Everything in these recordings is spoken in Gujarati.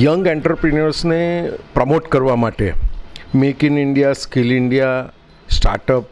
યંગ એન્ટરપ્રિન્યોર્સને પ્રમોટ કરવા માટે make in India, skill India, startup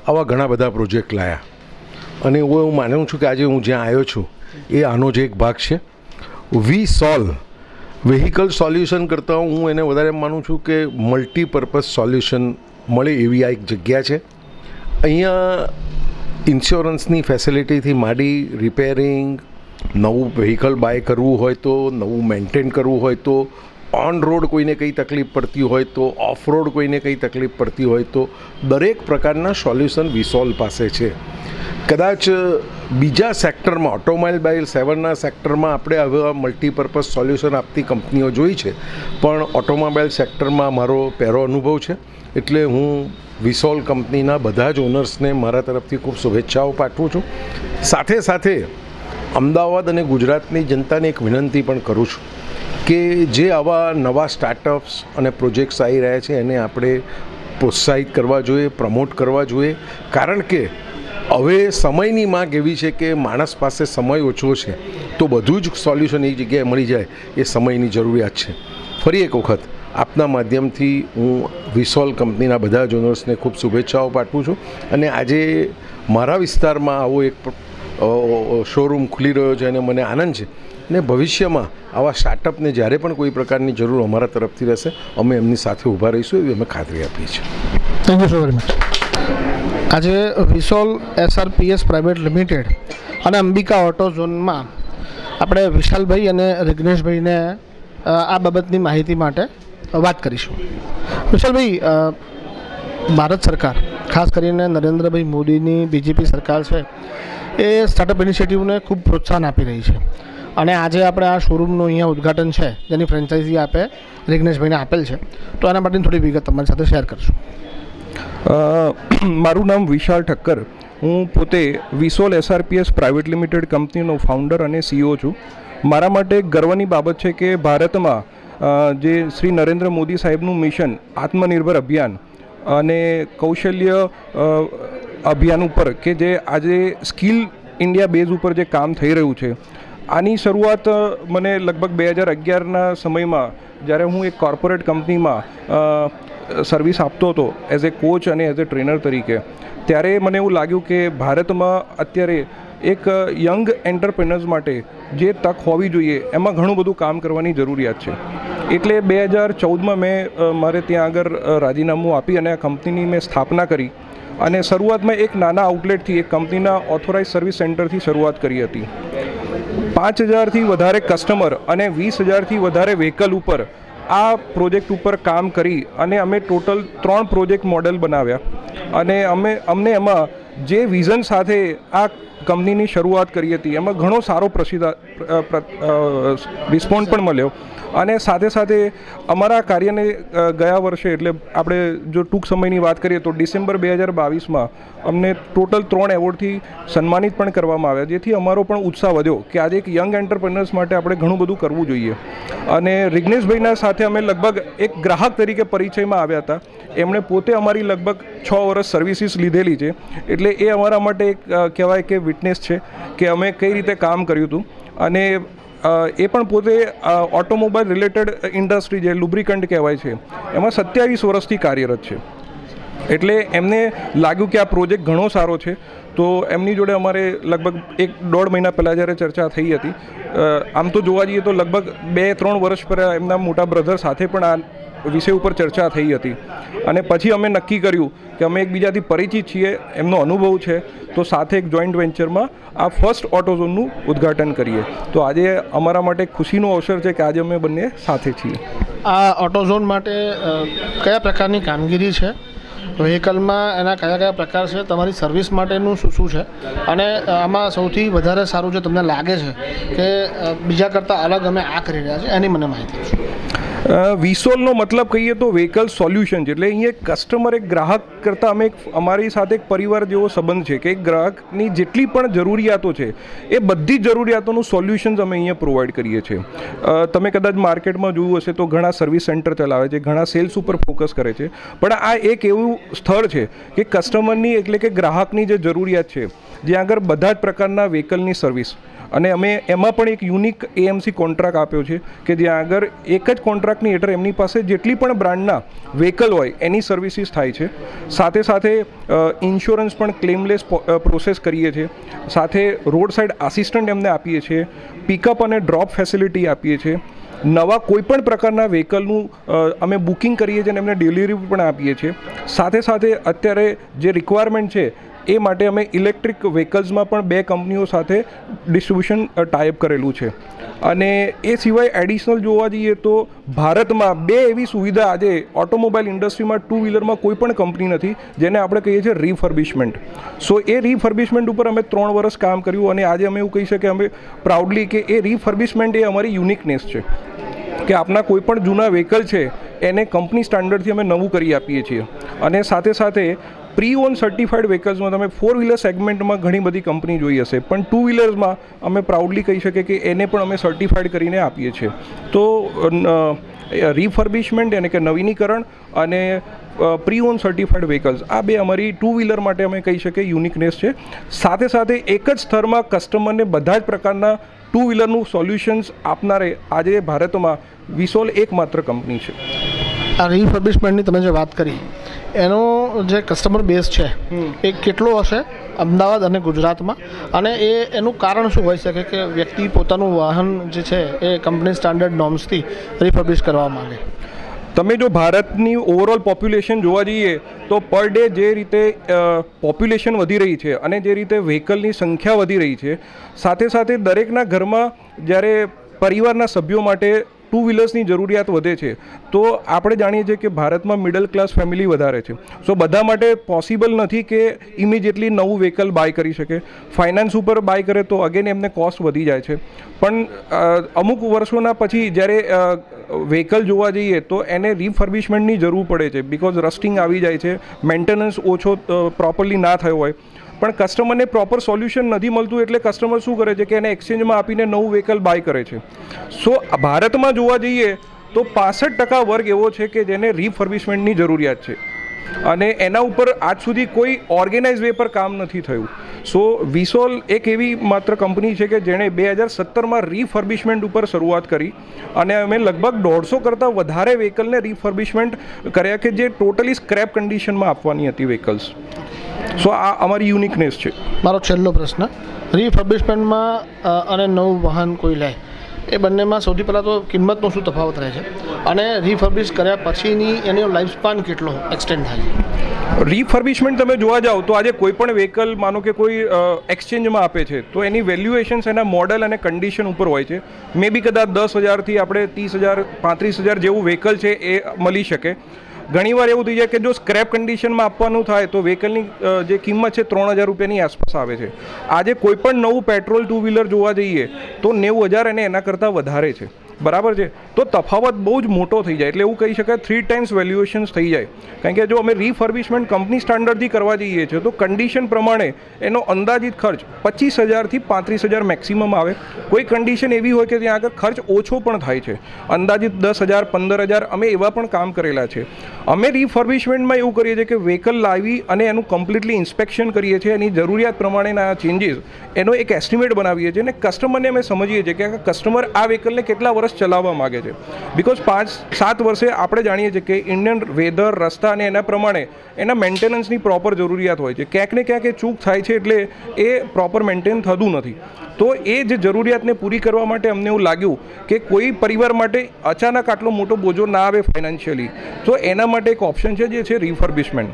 આવા ઘણા બધા પ્રોજેક્ટ લાયા અને હું માનું છું કે આજે હું જ્યાં આવ્યો છું એ આનો જ એક ભાગ છે. વી સોલ્વ વેહિકલ સોલ્યુશન કરતાં હું એને વધારે માનું છું કે મલ્ટીપર્પઝ સોલ્યુશન મળે એવી આ એક જગ્યા છે. અહીંયા ઇન્સ્યોરન્સની ફેસિલિટીથી માંડી રિપેરિંગ, નવું વ્હીકલ બાય કરવું હોય તો, નવું મેન્ટેન કરવું હોય તો, ઓન રોડ કોઈને કંઈ તકલીફ પડતી હોય તો, ઓફ રોડ કોઈને કંઈ તકલીફ પડતી હોય તો, દરેક પ્રકારના સોલ્યુશન વિસોલ પાસે છે. કદાચ બીજા સેક્ટરમાં ઓટોમોબાઈલ 7ના સેક્ટરમાં આપણે હવે મલ્ટીપર્પઝ સોલ્યુશન આપતી કંપનીઓ જોઈ છે, પણ ઓટોમોબાઈલ સેક્ટરમાં મારો પહેલો અનુભવ છે. એટલે હું વિસોલ કંપનીના બધા જ ઓનર્સને મારા તરફથી ખૂબ શુભેચ્છાઓ પાઠવું છું. સાથે સાથે અમદાવાદ અને ગુજરાતની જનતાને એક વિનંતી પણ કરું છું કે જે આવા નવા સ્ટાર્ટઅપ્સ અને પ્રોજેક્ટ્સ આવી રહ્યા છે એને આપણે પ્રોત્સાહિત કરવા જોઈએ, પ્રમોટ કરવા જોઈએ. કારણ કે હવે સમયની માંગ એવી છે કે માણસ પાસે સમય ઓછો છે તો બધું જ સોલ્યુશન એક જગ્યાએ મળી જાય એ સમયની જરૂરિયાત છે. ફરી એક વખત આપના માધ્યમથી હું વિસોલ કંપનીના બધા જ ઓનર્સને ખૂબ શુભેચ્છાઓ પાઠવું છું. અને આજે મારા વિસ્તારમાં આવો એક શોરૂમ ખુલી રહ્યો છે અને મને આનંદ છે. ને ભવિષ્યમાં આવા સ્ટાર્ટઅપને જ્યારે પણ કોઈ પ્રકારની જરૂર અમારા તરફથી રહેશે અમે એમની સાથે ઊભા રહીશું એવી અમે ખાતરી આપીએ છીએ. Thank you so very much. આજે વિસોલ SRPS પ્રાઇવેટ લિમિટેડ અને અંબિકા ઓટો ઝોનમાં આપણે વિશાલભાઈ અને રિગ્નેશભાઈને આ બાબતની માહિતી માટે વાત કરીશું. વિશાલભાઈ, ભારત સરકાર ખાસ કરીને નરેન્દ્રભાઈ મોદીની BJP સરકાર છે એ સ્ટાર્ટઅપ ઇનિશિયેટિવને ખૂબ પ્રોત્સાહન આપી રહી છે અને આજે આપણે આ શોરૂમનું અહીંયા ઉદ્ઘાટન છે જેની ફ્રેન્ચાઇઝી આપે રિગ્નેશભાઈને આપેલ છે, તો એના માટેની થોડી વિગત તમારી સાથે શેર કરશું. મારું નામ વિશાલ ઠક્કર. હું પોતે વિસોલ SRPS પ્રાઇવેટ લિમિટેડ કંપનીનો ફાઉન્ડર અને CEO છું. મારા માટે ગર્વની બાબત છે કે ભારતમાં જે શ્રી નરેન્દ્ર મોદી સાહેબનું મિશન આત્મનિર્ભર અભિયાન અને કૌશલ્ય અભિયાન ઉપર કે જે આજે સ્કિલ ઇન્ડિયા બેઝ ઉપર જે કામ થઈ રહ્યું છે, આની શરૂઆત મને લગભગ 2011ના સમયમાં જ્યારે હું એક કોર્પોરેટ કંપનીમાં સર્વિસ આપતો હતો એઝ એ કોચ અને એઝ એ ટ્રેનર તરીકે, ત્યારે મને એવું લાગ્યું કે ભારતમાં અત્યારે એક યંગ એન્ટરપ્રેનર્સ માટે જે તક હોવી જોઈએ એમાં ઘણું બધું કામ કરવાની જરૂરિયાત છે. એટલે 2014માં મેં મારે ત્યાં આગળ રાજીનામું આપી અને આ કંપનીની મેં સ્થાપના કરી અને શરૂઆતમાં એક નાના આઉટલેટથી એક કંપનીના ઓથોરાઇઝ સર્વિસ સેન્ટરથી શરૂઆત કરી હતી. 5000થી વધારે કસ્ટમર અને 20000થી વધારે વ્હીકલ ઉપર આ પ્રોજેક્ટ ઉપર કામ કરી અને અમે ટોટલ 3 પ્રોજેક્ટ મોડેલ બનાવ્યા અને અમને એમાં જે વિઝન સાથે આ કંપનીની શરૂઆત કરી હતી એમાં ઘણો સારો રિસ્પોન્સ પણ મળ્યો. અને સાથે સાથે અમારા કાર્યને ગયા વર્ષે એટલે આપણે જો ટૂંક સમયની વાત કરીએ તો ડિસેમ્બર 2022માં અમને ટોટલ 3 એવોર્ડથી સન્માનિત પણ કરવામાં આવ્યા, જેથી અમારો પણ ઉત્સાહ વધ્યો કે આજે એક યંગ એન્ટરપ્રેનર્સ માટે આપણે ઘણું બધું કરવું જોઈએ. અને રિગ્નેશભાઈના સાથે અમે લગભગ એક ગ્રાહક તરીકે પરિચયમાં આવ્યા હતા. એમણે પોતે અમારી લગભગ 6 વર્ષ સર્વિસીસ લીધેલી છે, એટલે એ અમારા માટે એક કહેવાય કે વિટનેસ છે કે અમે કઈ રીતે કામ કર્યું હતું. અને એ પણ પોતે ઓટોમોબાઈલ રિલેટેડ ઇન્ડસ્ટ્રી જે લુબ્રિકન્ટ કહેવાય છે એમાં 27 વર્ષથી કાર્યરત છે. એટલે એમને લાગ્યું કે આ પ્રોજેક્ટ ઘણો સારો છે, તો એમની જોડે અમારે લગભગ 1-1.5 મહિના પહેલાં જ્યારે ચર્ચા થઈ હતી, આમ તો જોવા જઈએ તો લગભગ 2-3 વર્ષ પહેલાં એમના મોટા બ્રધર સાથે પણ આ વિષય ઉપર ચર્ચા થઈ હતી. અને પછી અમે નક્કી કર્યું કે અમે એકબીજાથી પરિચિત છીએ, એમનો અનુભવ છે, તો સાથે એક જોઈન્ટ વેન્ચરમાં આ ફર્સ્ટ ઓટોઝોનનું ઉદ્ઘાટન કરીએ. તો આજે અમારા માટે ખુશીનો અવસર છે કે આજે અમે બંને સાથે છીએ. આ ઓટોઝોન માટે કયા પ્રકારની કામગીરી છે, વ્હીકલમાં એના કયા કયા પ્રકાર છે, તમારી સર્વિસ માટેનું શું છે, અને આમાં સૌથી વધારે સારું જે તમને લાગે છે કે બીજા કરતાં અલગ અમે આ કરી રહ્યા છીએ એની મને માહિતી આપશો. વિસોલનો મતલબ કહીએ તો વ્હીકલ સોલ્યુશન છે. એટલે અહીંયા કસ્ટમર એક ગ્રાહક કરતાં અમે અમારી સાથે એક પરિવાર જેવો સંબંધ છે કે એક ગ્રાહકની જેટલી પણ જરૂરિયાતો છે એ બધી જ જરૂરિયાતોનું સોલ્યુશન્સ અમે અહીંયા પ્રોવાઈડ કરીએ છીએ. તમે કદાચ માર્કેટમાં જોયું હશે તો ઘણા સર્વિસ સેન્ટર ચલાવે છે, ઘણા સેલ્સ ઉપર ફોકસ કરે છે, પણ આ એક એવું સ્થળ છે કે કસ્ટમરની એટલે કે ગ્રાહકની જે જરૂરિયાત છે જ્યાં આગળ બધા જ પ્રકારના વ્હીકલની સર્વિસ અને અમે એમાં પણ એક યુનિક એએમસી કોન્ટ્રાક્ટ આપ્યો છે કે જ્યાં આગળ એક જ કોન્ટ્રાક્ટની હેઠળ એમની પાસે જેટલી પણ બ્રાન્ડના વ્હીકલ હોય એની સર્વિસીસ થાય છે. સાથે સાથે ઇન્સ્યોરન્સ પણ ક્લેમલેસ પ્રોસેસ કરીએ છીએ. સાથે રોડ સાઇડ આસિસ્ટન્ટ એમને આપીએ છીએ. પિકઅપ અને ડ્રોપ ફેસિલિટી આપીએ છીએ. નવા કોઈપણ પ્રકારના વ્હીકલનું અમે બુકિંગ કરીએ છીએ અને એમને ડિલિવરી પણ આપીએ છીએ. સાથે સાથે અત્યારે જે રિક્વાયરમેન્ટ છે એ માટે અમે ઇલેક્ટ્રિક વ્હીકલ્સમાં પણ 2 કંપનીઓ સાથે ડિસ્ટ્રીબ્યુશન ટાઈપ કરેલું છે. અને એ સિવાય એડિશનલ જોવા જઈએ તો ભારતમાં 2 એવી સુવિધા આજે ઓટોમોબાઈલ ઇન્ડસ્ટ્રીમાં ટુ વ્હીલરમાં કોઈ પણ કંપની નથી જેને આપણે કહીએ છીએ રિફર્બિશમેન્ટ. સો એ રિફર્બિશમેન્ટ ઉપર અમે 3 વર્ષ કામ કર્યું અને આજે અમે એવું કહી શકીએ અમે પ્રાઉડલી કે એ રિફર્બિશમેન્ટ એ અમારી યુનિકનેસ છે કે આપના કોઈ પણ જૂના વ્હીકલ છે એને કંપની સ્ટાન્ડર્ડથી અમે નવું કરી આપીએ છીએ. અને સાથે સાથે પ્રી ઓન સર્ટિફાઈડ વ્હીકલ્સમાં તમે 4 વ્હીલર સેગમેન્ટમાં ઘણી બધી કંપની જોઈ હશે પણ 2 વ્હીલર્સમાં અમે પ્રાઉડલી કહી શકીએ કે એને પણ અમે સર્ટિફાઈડ કરીને આપીએ છીએ. તો રિફર્બિશમેન્ટ એટલે કે નવીનીકરણ અને પ્રી ઓન સર્ટિફાઈડ વ્હીકલ્સ આ 2 અમારી 2 વ્હીલર માટે અમે કહી શકીએ યુનિકનેસ છે. સાથે સાથે એક જ સ્તરમાં કસ્ટમરને બધા જ પ્રકારના 2 વ્હીલરનું સોલ્યુશન્સ આપનારે આજે ભારતમાં વિસોલ એકમાત્ર કંપની છે. આ રિફર્બિશમેન્ટની તમે જે વાત કરી એનો જે કસ્ટમર બેઝ છે એ કેટલો હશે અમદાવાદ અને ગુજરાતમાં, અને એનું કારણ શું હોઈ શકે કે વ્યક્તિ પોતાનું વાહન જે છે એ કંપની સ્ટાન્ડર્ડ નોર્મ્સથી રિફર્બિશ કરવા માંગે? તમે જો ભારતની ઓવરઓલ પોપ્યુલેશન જોવા જઈએ તો પર ડે જે રીતે પોપ્યુલેશન વધી રહી છે અને જે રીતે વ્હીકલની સંખ્યા વધી રહી છે, સાથે સાથે દરેકના ઘરમાં જ્યારે પરિવારના સભ્યો માટે 2 વ્હીલર્સની જરૂરિયાત વધે છે તો આપણે જાણીએ છીએ કે ભારતમાં મિડલ ક્લાસ ફેમિલી વધારે છે. સો બધા માટે પોસિબલ નથી કે ઇમિડિયેટલી નવું વ્હીકલ બાય કરી શકે. ફાઇનાન્સ ઉપર બાય કરે તો અગેન એમને કોસ્ટ વધી જાય છે. પણ અમુક વર્ષોના પછી જ્યારે વ્હીકલ જોવા જઈએ તો એને રિફર્બિશમેન્ટની જરૂર પડે છે બિકોઝ રસ્ટિંગ આવી જાય છે, મેન્ટેનન્સ ઓછો પ્રોપરલી ના થયો હોય. પણ કસ્ટમરને પ્રોપર સોલ્યુશન નથી મળતું એટલે કસ્ટમર શું કરે છે કે એને એક્સચેન્જમાં આપીને નવું વ્હીકલ બાય કરે છે. સો ભારતમાં જોવા જઈએ તો 65% વર્ગ એવો છે કે જેને રિફર્બિશમેન્ટની જરૂરિયાત છે અને એના ઉપર આજ સુધી કોઈ ઓર્ગેનાઇઝ વે પર કામ નથી થયું. સો વિસોલ એક એવી માત્ર કંપની છે કે જેણે 2017માં રિફર્બિશમેન્ટ ઉપર શરૂઆત કરી અને અમે લગભગ 150 કરતાં વધારે વ્હીકલને રિફર્બિશમેન્ટ કર્યા કે જે ટોટલી સ્ક્રેપ કન્ડિશનમાં આપવાની હતી વ્હીકલ્સ. સો આ અમારી યુનિકનેસ છે. મારો છેલ્લો પ્રશ્ન, રિફર્બિશમેન્ટમાં અને નવું વાહન કોઈ લે એ બંનેમાં સૌથી પહેલાં તો કિંમતનો શું તફાવત રહે છે અને રિફર્બિશ કર્યા પછીની એનો લાઈફ સ્પાન કેટલો એક્સટેન્ડ થાય છે? રિફર્બિશમેન્ટ તમે જોવા જાઓ તો આજે કોઈ પણ વ્હીકલ માનો કે કોઈ એક્સચેન્જમાં આપે છે તો એની વેલ્યુએશન્સ એના મોડલ અને કન્ડિશન ઉપર હોય છે. મે બી કદાચ 10,000થી આપણે 30,000 35,000 જેવું વ્હીકલ છે એ મળી શકે. ઘણીવાર એવું થઈ જાય કે જો સ્ક્રેપ કન્ડિશનમાં આપવાનું થાય તો વ્હીકલની જે કિંમત છે 3,000 રૂપિયાની આસપાસ આવે છે. આજે કોઈ પણ નવું પેટ્રોલ 2 વ્હીલર જોવા જઈએ તો 90,000 અને એના કરતાં વધારે છે. બરાબર છે? તો તફાવત બહુ જ મોટો થઈ જાય એટલે એવું કહી શકાય 3 ટાઈમ્સ વેલ્યુએશન્સ થઈ જાય. કારણ કે જો અમે રિફર્બિશમેન્ટ કંપની સ્ટાન્ડર્ડથી કરવા જઈએ છીએ તો કન્ડિશન પ્રમાણે એનો અંદાજિત ખર્ચ 25,000થી 35,000 મેક્સિમમ આવે. કોઈ કન્ડિશન એવી હોય કે ત્યાં આગળ ખર્ચ ઓછો પણ થાય છે, અંદાજિત 10,000 15,000 અમે એવા પણ કામ કરેલા છે. અમે રિફર્બિશમેન્ટમાં એવું કરીએ છીએ કે વ્હીકલ લાવી અને એનું કમ્પ્લીટલી ઇન્સ્પેક્શન કરીએ છીએ, એની જરૂરિયાત પ્રમાણેના ચેન્જીસ એનો એક એસ્ટિમેટ બનાવીએ છીએ અને કસ્ટમરને અમે સમજીએ છીએ કે કસ્ટમર આ વ્હીકલને કેટલા વર્ષ ચલાવવા માગે છે. બિકોઝ 5-7 વર્ષે આપણે જાણીએ છીએ કે ઇન્ડિયન વેધર, રસ્તા અને એના પ્રમાણે એના મેન્ટેનન્સની પ્રોપર જરૂરિયાત હોય છે. ક્યાંક ને ક્યાંક એ ચૂક થાય છે એટલે એ પ્રોપર મેન્ટેન થતું નથી. તો એ જે જરૂરિયાતને પૂરી કરવા માટે અમને એવું લાગ્યું કે કોઈ પરિવાર માટે અચાનક આટલો મોટો બોજો ના આવે ફાઇનાન્શિયલી, તો એના માટે એક ઓપ્શન છે જે છે રિફર્બિશમેન્ટ.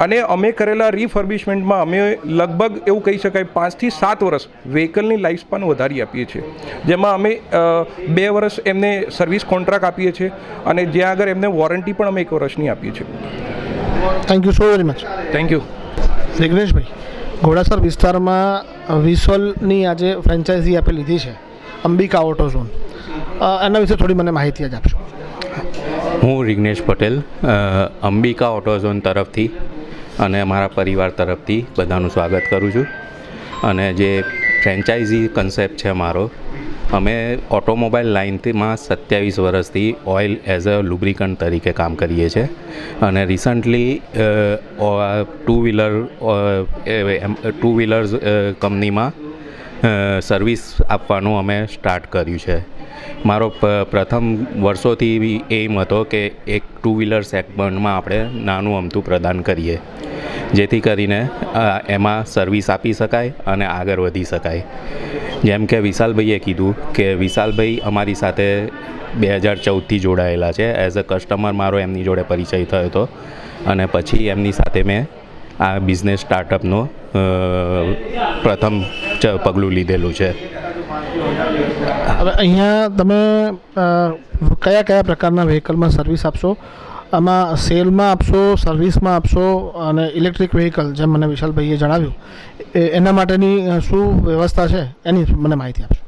અને અમે કરેલા રિફર્બિશમેન્ટમાં અમે લગભગ એવું કહી શકાય 5થી 7 વર્ષ વ્હીકલની લાઈફ સ્પાન વધારી આપીએ છીએ, જેમાં અમે 2 વર્ષ એમને સર્વિસ કોન્ટ્રાક્ટ આપીએ છીએ અને જ્યાં આગળ એમને વોરંટી પણ અમે 1 વર્ષની આપીએ છીએ. Thank you so very much. Thank you. જિગ્નેશભાઈ, ઘોડાસર વિસ્તારમાં વિસોલની આજે ફ્રેન્ચાઇઝી આપે લીધી છે અંબિકા ઓટો ઝોન, એના વિશે થોડી મને માહિતી જ આપશો? હું જિગ્નેશ પટેલ અંબિકા ઓટો ઝોન તરફથી અને અમારા પરિવાર તરફથી બધાનું સ્વાગત કરું છું. અને જે ફ્રેન્ચાઇઝી કન્સેપ્ટ છે મારો, અમે ઓટોમોબાઈલ લાઇનમાં 27 વર્ષથી ઓઇલ એઝ અ લુબ્રિકન્ટ તરીકે કામ કરીએ છીએ અને રિસન્ટલી 2 વ્હીલર્સ કંપનીમાં સર્વિસ આપવાનું અમે સ્ટાર્ટ કર્યું છે. મારો પ્રથમ વર્ષોથી એમ હતો કે એક ટુ વ્હીલર સેગમેન્ટમાં આપણે નાનું અમથું પ્રદાન કરીએ, જેથી કરીને એમાં સર્વિસ આપી શકાય અને આગળ વધી શકાય. જેમ કે વિશાલભાઈએ કીધું કે વિશાલભાઈ અમારી સાથે 2014થી જોડાયેલા છે. એઝ અ કસ્ટમર મારો એમની જોડે પરિચય થયો હતો અને પછી એમની સાથે મેં આ બિઝનેસ સ્ટાર્ટઅપનો પ્રથમ પગલું લીધેલું છે. હવે અહીંયા તમે કયા કયા પ્રકારના વ્હીકલમાં સર્વિસ આપશો? આમાં સેલમાં આપશો, સર્વિસમાં આપશો અને ઇલેક્ટ્રિક વ્હીકલ જેમ મને વિશાલભાઈએ જણાવ્યું એના માટેની શું વ્યવસ્થા છે એની મને માહિતી આપશો.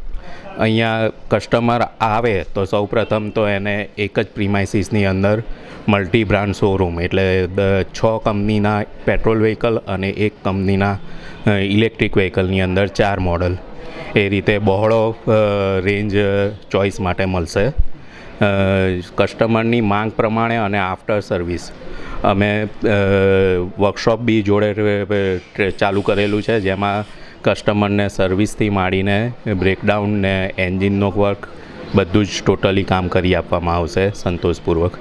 અહીંયા કસ્ટમર આવે તો સૌપ્રથમ તો એને એક જ પ્રીમાઇસીસની અંદર મલ્ટી બ્રાન્ડ શોરૂમ એટલે 6 કંપનીના પેટ્રોલ વ્હીકલ અને 1 કંપનીના ઇલેક્ટ્રિક વ્હીકલની અંદર 4 મોડલ, એ રીતે બહોળો રેન્જ ચોઈસ માટે મળશે. કસ્ટમરની માંગ પ્રમાણે અને આફ્ટર સર્વિસ અમે વર્કશોપ બી જોડે ચાલુ કરેલું છે, જેમાં કસ્ટમરને સર્વિસથી માંડીને બ્રેકડાઉન ને એન્જિનનો વર્ક બધું જ ટોટલી કામ કરી આપવામાં આવશે સંતોષપૂર્વક.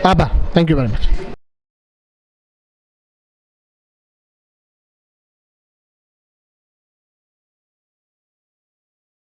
આભાર. Thank you very much.